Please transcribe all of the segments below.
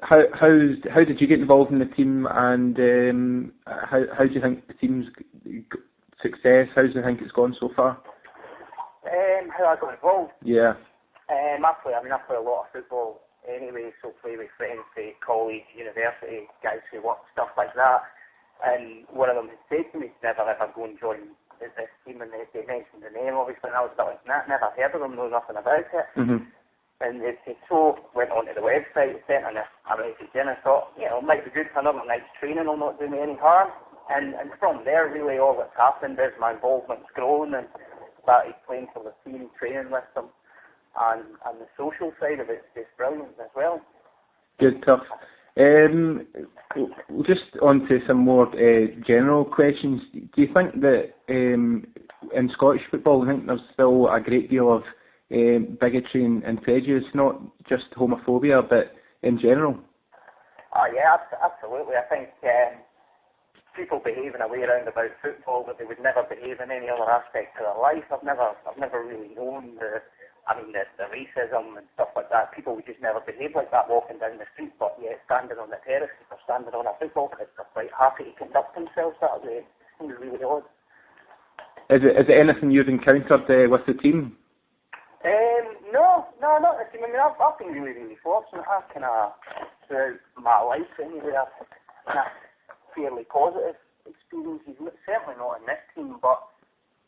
How did you get involved in the team, and how do you think the team's success? How do you think it's gone so far? How I got involved? Yeah. I play a lot of football anyway, so play with friends, college, university guys who work, stuff like that. And one of them had said to me, never ever go and join this team, and they mentioned the name, obviously, and I was like, never heard of them, know nothing about it. Mm-hmm. And they so went onto the website, sent in a message in, and thought, it might be good for another night's training, will not do me any harm. And from there, really, all that's happened is my involvement's grown, and started playing for the team, training with them, and the social side of it's just brilliant as well. Good stuff. Just on to some more general questions. Do you think that in Scottish football, I think there's still a great deal of bigotry and prejudice, not just homophobia, but in general? Yeah, absolutely. I think people behave in a way around about football that they would never behave in any other aspect of their life. I've never really known the racism and stuff like that. People would just never behave like that walking down the street, but yet standing on the terrace or standing on a football pitch, they're quite happy to conduct themselves that way. It seems really odd. Is it anything you've encountered with the team? No, not the team. I've been really, really fortunate. I've throughout my life anyway, I've had fairly positive experiences. Certainly not in this team, but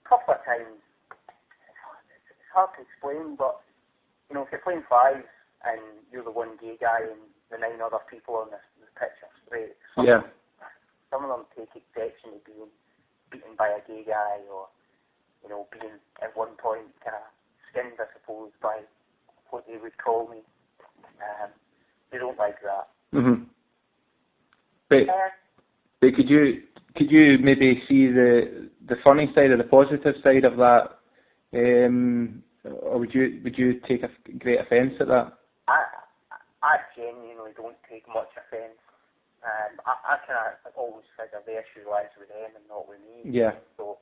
a couple of times. It's hard to explain, but if you're playing fives and you're the one gay guy and the 9 other people on the pitch are straight, some of them take exception to being beaten by a gay guy, or being at one point kind of skinned, I suppose, by what they would call me. They don't like that. Mm-hmm. But could you maybe see the funny side or the positive side of that, or would you take a great offence at that? I genuinely don't take much offence. I kind of always figure the issue lies with them and not with me. Yeah. So,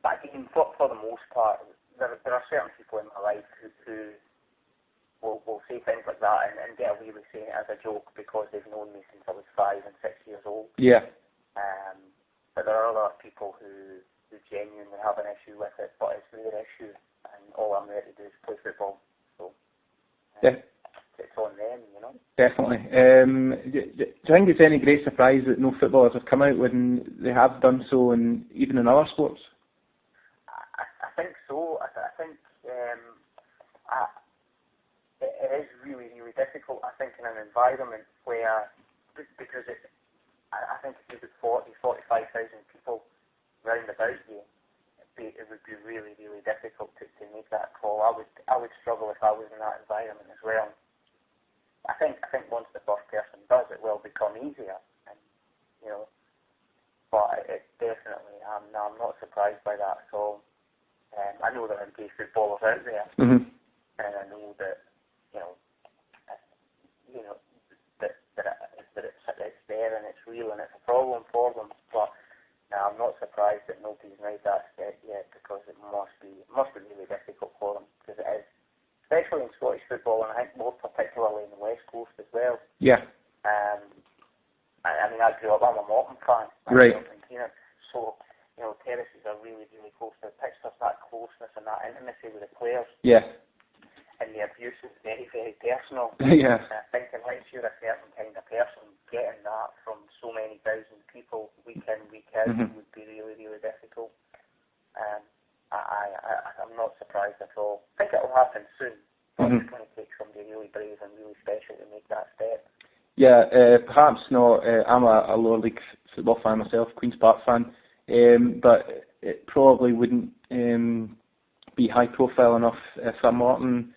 but again, for the most part, there are certain people in my life who will say things like that and get away with saying it as a joke because they've known me since I was 5 and 6 years old. Yeah. But there are other people who genuinely have an issue with it, but it's their issue, and all I'm there to do is play football. So it's on them, Definitely. Do you think it's any great surprise that no footballers have come out when they have done so, and even in other sports? I think so. I think it is really, really difficult. I think in an environment where, because I think if you put 45,000 people round about you, it would be really, really difficult to make that call. I would struggle if I was in that environment as well. I think once the first person does, it will become easier, and but it definitely, I'm not surprised by that. So I know there are gay footballers out there, mm-hmm. and I know that that it's there and it's real and it's a problem for them. But I'm not surprised that nobody's made that step yet, because it must be really difficult for them, because it is, especially in Scottish football, and I think more particularly in the West Coast as well. Yeah. I grew up, I'm a Martin fan. Right. So, terraces are really, really close to the pitch. There's that closeness and that intimacy with the players. Yeah. And the abuse is very, very personal. Yeah. And I think unless you're a certain kind of person, getting that from so many thousand people week in, week out, mm-hmm. would be really, really difficult. I'm not surprised at all. I think it will happen soon. But mm-hmm. it's going to take somebody really brave and really special to make that step. Yeah, perhaps not. I'm a lower league football fan myself, Queen's Park fan, but it probably wouldn't be high profile enough if a Martin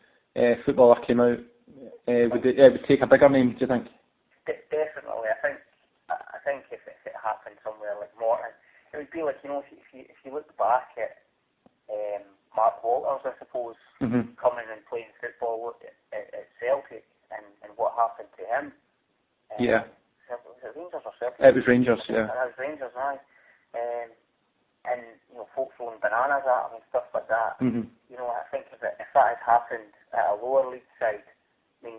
footballer came out. Would it take a bigger name, do you think? Definitely. I think if it happened somewhere like Martin, it would be like, if you look back at Mark Walters, I suppose, mm-hmm. coming and playing football at Celtic, and what happened to him. Yeah. Was it Rangers or Celtic? It was Rangers, yeah. It was Rangers, aye. And folk throwing bananas at him and stuff like that. Mm-hmm. I think if that had happened at a lower league side, I mean,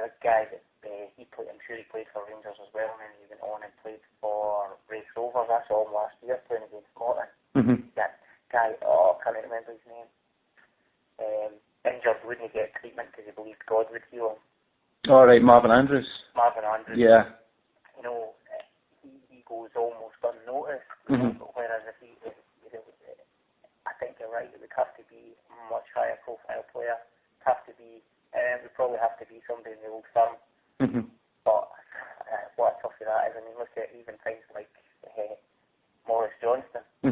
a guy that I'm sure he played for Rangers as well, and then he went on and played for Race Rovers. I saw him last year playing against Scotland. That guy, I can't remember his name. Injured, wouldn't get treatment because he believed God would heal him. All right, Marvin Andrews. Yeah. He goes almost unnoticed. Whereas if I think you're right, it would have to be a much higher profile player. Would probably have to be somebody in the old firm. But what tough of that is, I mean, look at even things like Morris Johnston. A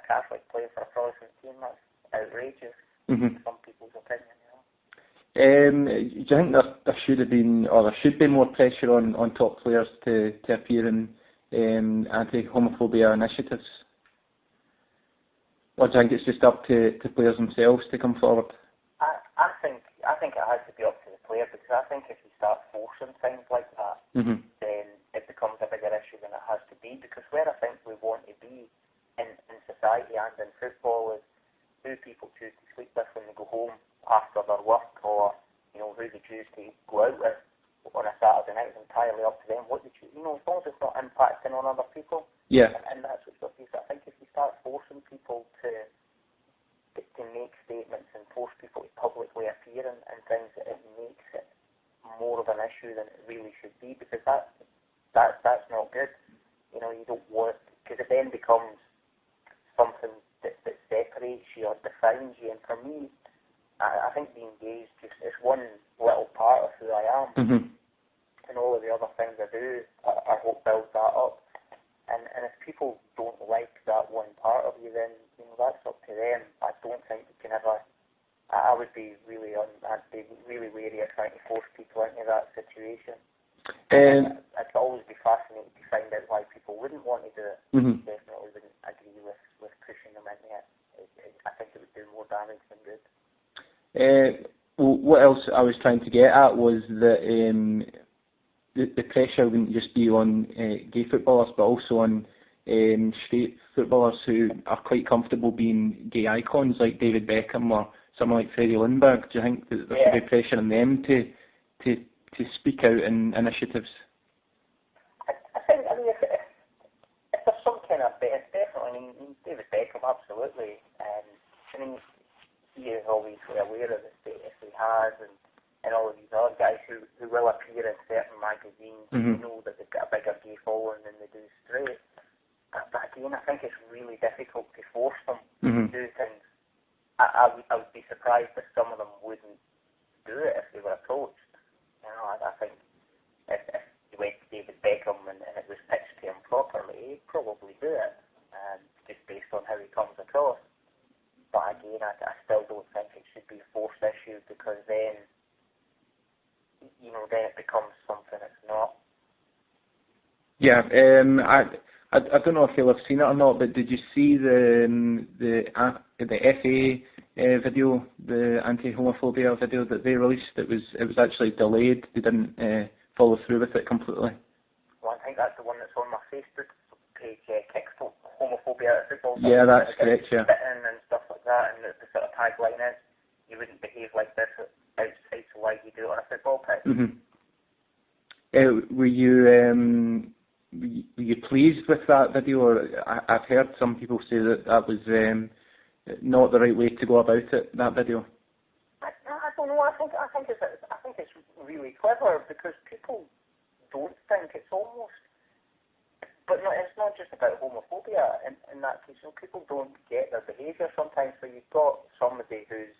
Catholic playing for a Protestant team, that's outrageous. Some people's opinion, Do you think there should have been, or there should be more pressure on top players to appear in anti-homophobia initiatives? Or do you think it's just up to players themselves to come forward? I think it has to be up to the player, because I think if you start forcing things like that, then it becomes a bigger issue than it has to be. Because where I think we want to be in society and in football is who people choose to sleep with when they go home after their work, or who they choose to go out with on a Saturday night. It's entirely up to them what they choose. As long as it's not impacting on other people. Yeah. And that's what it is. I think if you start forcing people to make statements and force people to publicly appear in things, it makes it more of an issue than it really should be, because that's not good. You don't want, because it then becomes something that separates you or defines you. And for me, I think being gay is just one little part of who I am, and all of the other things I do, I hope build that up. And if people don't like that one part of you, then that's up to them. I don't think you can ever. I would be I'd be really wary of trying to force people into that situation. I'd always be fascinated to find out why people wouldn't want to do it. Definitely wouldn't agree with pushing them into it. I think it would do more damage than good. What else I was trying to get at was that the pressure wouldn't just be on gay footballers, but also on straight footballers who are quite comfortable being gay icons, like David Beckham or someone like Freddie Lundberg. Do you think that there should be pressure on them to speak out in initiatives? I think, if there's some kind of, definitely, David Beckham, absolutely. He is obviously aware of the status he has, and all of these other guys who will appear in certain magazines, know that they've got a bigger gay following than they do straight. But again, I think it's really difficult to force them to do things. I would be surprised if some of them wouldn't do it if they were approached. I think if you went to David Beckham and it was pitched to him properly, he'd probably do it, just based on how he comes across. But again, I still don't think it should be a forced issue, because then it becomes something it's not. Yeah, I don't know if you'll have seen it or not, but did you see the FA video, the anti-homophobia video that they released? It was actually delayed. They didn't follow through with it completely. Well, I think that's the one that's on my Facebook page, Kicks Homophobia at Football. Yeah, that's correct, yeah. Spitting and stuff like that, and the sort of tagline is, you wouldn't behave like this outside, so why do you do it on a football pitch? Were you pleased with that video? Or I've heard some people say that was not the right way to go about it, that video. I don't know. I think it's really clever, because people don't think it's almost. But no, it's not just about homophobia in that case. People don't get their behaviour sometimes. So you've got somebody who's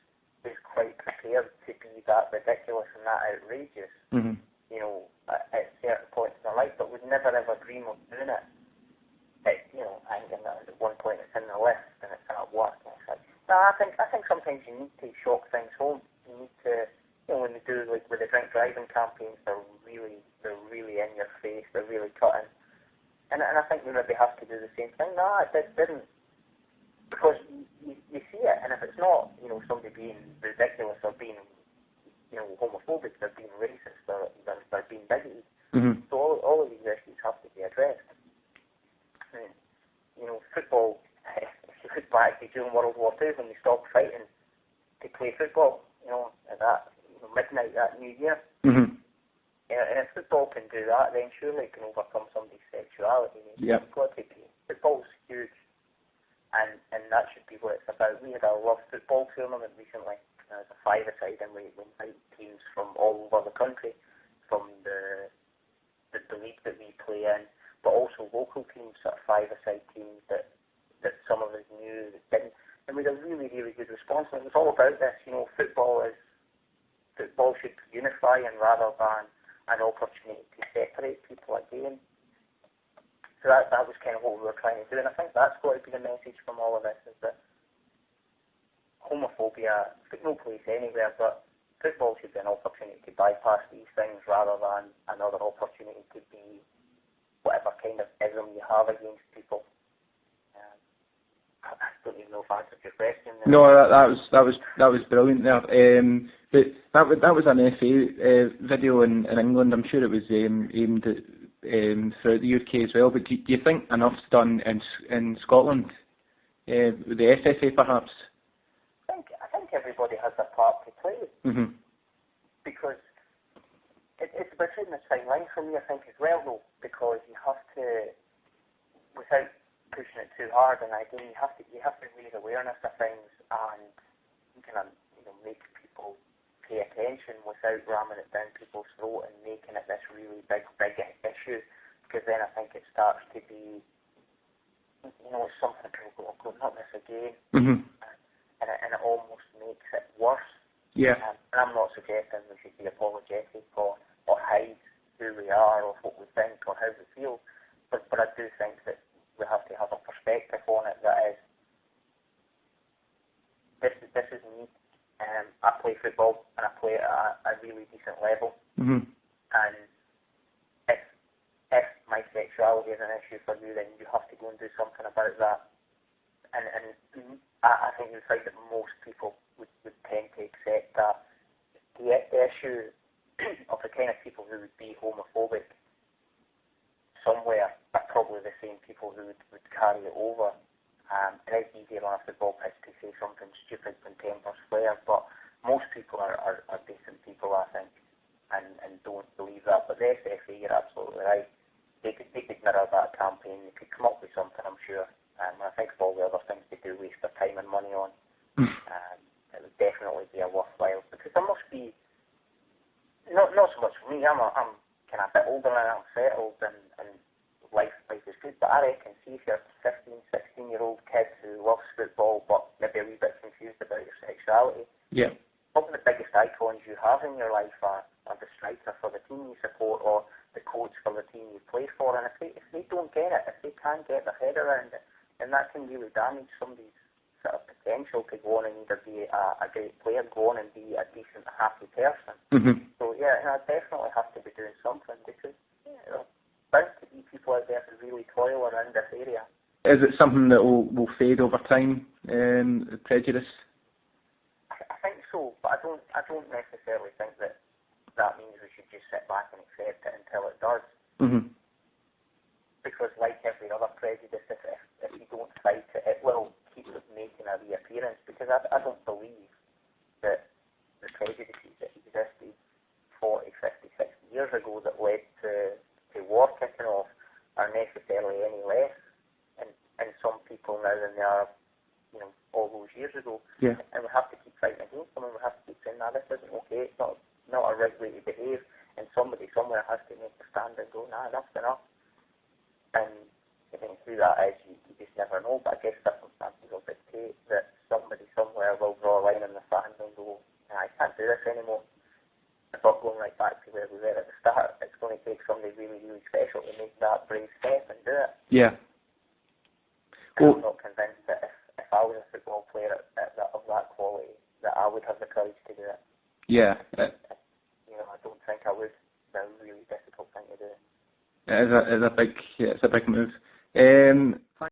quite prepared to be that ridiculous and that outrageous. At certain points in their life, but would never ever dream of doing it. I think at one point it's in the list and it's at work. I think sometimes you need to shock things home. You need to, when they do like with the drink driving campaigns, they're really in your face. They're really cutting. And I think we maybe have to do the same thing. No, it didn't, because you see it, and if it's not, somebody being ridiculous or being homophobic, they're being racist, they're being bigoted. So all of these issues have to be addressed. Football, if you look back to during World War II when they stopped fighting to play football, at that midnight that New Year, And if football can do that, then surely it can overcome somebody's sexuality. Yeah. Football's huge, and that should be what it's about. We had a love football tournament recently. It was a five-a-side, and we invite teams from all over the country, from the league that we play in, but also local teams, sort of five-a-side teams that some of us knew that didn't. And we had a really, really good response. And it was all about this, football should unify, and rather than an opportunity to separate people again. So that was kind of what we were trying to do, and I think that's got to be the message from all of this, is that homophobia has no place anywhere, but football should be an opportunity to bypass these things rather than another opportunity to be whatever kind of ism you have against people. I don't even know if I answered your question. No, that was brilliant there. But that was an FA video in England. I'm sure it was aimed at throughout the UK as well. But do you think enough's done in Scotland, with the SFA perhaps? I think everybody has their part to play, mm-hmm. because it's about hitting the fine line for me, I think, as well, though, because you have to, without pushing it too hard, and again, you have to raise awareness of things and kind of make people pay attention without ramming it down people's throat and making it this really big issue, because then I think it starts to be, it's something people go, not this again, mm-hmm. and it almost makes it worse. Yeah. And I'm not suggesting we should be apologetic or hide who we are or what we think or how we feel, but I do think that we have to have a perspective on it that is, this is me. I play football and I play it at a really decent level. Mm-hmm. And if my sexuality is an issue for you, then you have to go and do something about that. And I think you'd find that most people would tend to accept that. The issue of the kind of people who would be homophobic somewhere are probably the same people who would carry it over. It is easier on a football pitch to say something stupid when tempers flare, but most people are decent people, I think, and don't believe that. But the SFA, you're absolutely right. They could mirror that campaign. They could come up with something, I'm sure. I think of all the other things they do waste their time and money on. It would definitely be a worthwhile, because there must be, not so much for me, I'm kind of a bit older and I'm settled and life is good, but I reckon, see if you're a 15, 16-year-old kid who loves football but maybe a wee bit confused about your sexuality, yeah. Probably the biggest icons you have in your life are the striker for the team you support or the coach for the team you play for, and if they don't get it, if they can't get their head around it, then that can really damage somebody's sort of potential to go on and either be a great player, go on and be a decent, happy person. Mm-hmm. So yeah, I definitely have to be doing something, because bound to be people out there who really toil around this area. Is it something that will fade over time, prejudice? I think so, but I don't necessarily think that means we should just sit back and accept it until it does. Mm-hmm. Because like every other prejudice, if you don't fight it, it will keep making a reappearance, because I don't believe that the prejudices that existed 40, 50, 60 years ago that led to war kicking off are necessarily any less in some people now than they are, all those years ago. Yeah. And we have to keep fighting against them, and we have to keep saying, no, this isn't okay, it's not a right way to behave, and somebody somewhere has to make a stand and go, nah, enough's enough. And who that is, you just never know, but I guess circumstances will dictate that somebody somewhere will draw a line in the sand and go, nah, I can't do this anymore. But going right back to where we were at the start, it's going to take somebody really, really special to make that brave step and do it. Yeah. I'm not convinced that if I was a football player of that quality, that I would have the courage to do it. Yeah. I don't think I would. It's a really difficult thing to do. It's a big move.